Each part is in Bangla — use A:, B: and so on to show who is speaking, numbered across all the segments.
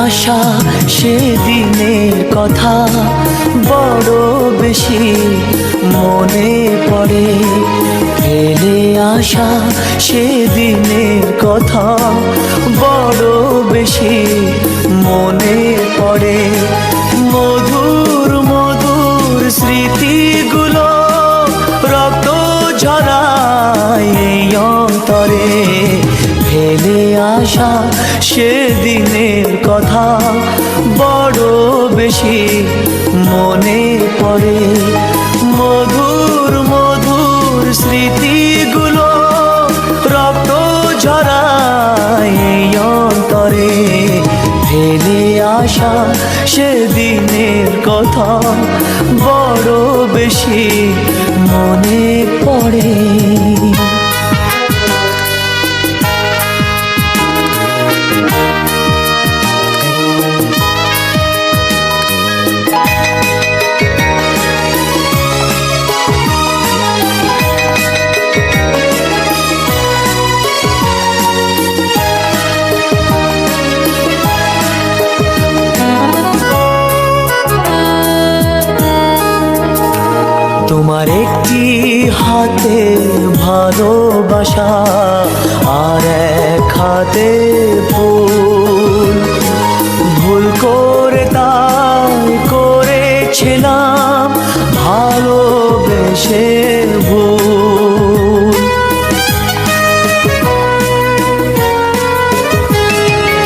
A: আসা সেদিনের কথা বড় বেশি মনে পড়ে। ফেলে আসা সেদিনের কথা বড় বেশি মনে পড়ে। মধুর মধুর স্মৃতিগুলো রক্ত ঝরায় এই অন্তরে। ফেলে আসা সেদিনের কথা বড় বেশি মনে পড়ে। মধুর মধুর স্মৃতিগুলো রক্ত ঝরায় এই অন্তরে। ফেলে আসা সেদিনের কথা বড় বেশি মনে পড়ে। তোমার একটি হাতে ভালোবাসা আর এক হাতে ফুল। ভুল করে তাই করেছিলাম ভালোবেসে ভুল।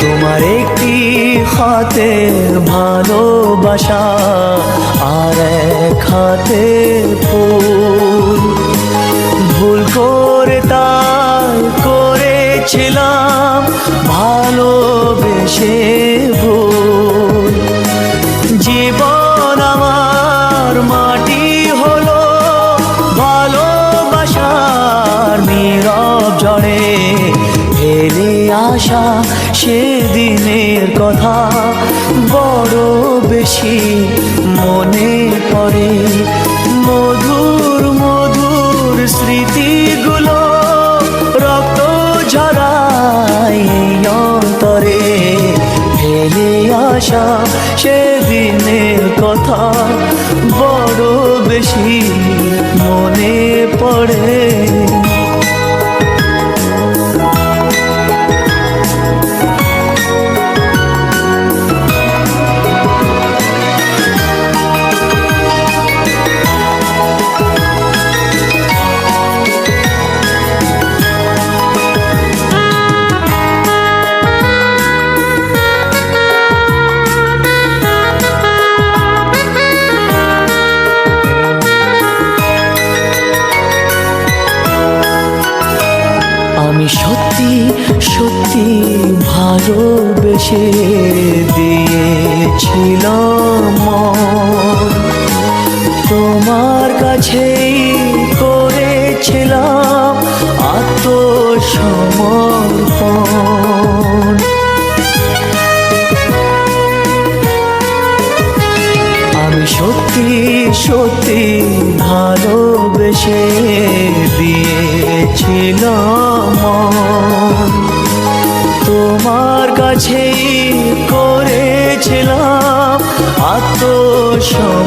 A: তোমার একটি হাতে ভালোবাসা আর এক হাতে ফুল। ভুল করে তাই করেছিলাম ভালোবেসে ভুল। জীবন আমার মাটি হলো ভালোবাসার নীরব ঝড়ে। ফেলে আসা সেদিনের কথা বড় বেশি মনে পড়ে। মধুর মধুর স্মৃতিগুলো রক্ত ঝরায় এই অন্তরে। ফেলে আসা সেদিনের কথা বড় বেশি মনে পড়ে। আমি সত্যি সত্যি ভালোবেসে দিয়েছিলাম মন। তোমার কাছেই করেছিলাম আত্মসমর্পণ। আমি সত্যি সত্যি ভালোবেসে দিয়েছিলাম মন। তোমার কাছেই করেছিলাম আত্মসমর্পণ।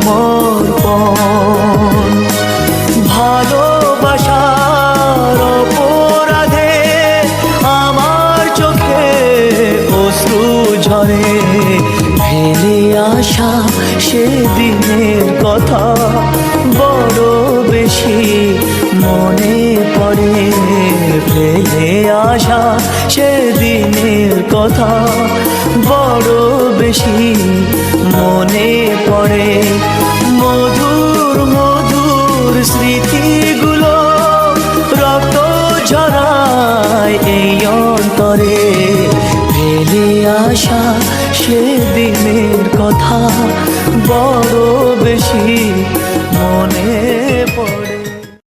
A: ভালোবাসার অপরাধে আমার চোখে অশ্রু ঝরে। ফেলে আসা সেদিনের কথা বড় বেশি মনে পড়ে। ফেলে আসা সেদিনের কথা বড় বেশি মনে পড়ে। মধুর মধুর স্মৃতিগুলো রক্ত ঝরায় এই অন্তরে। ফেলে আসা সেদিনের কথা বড় বেশি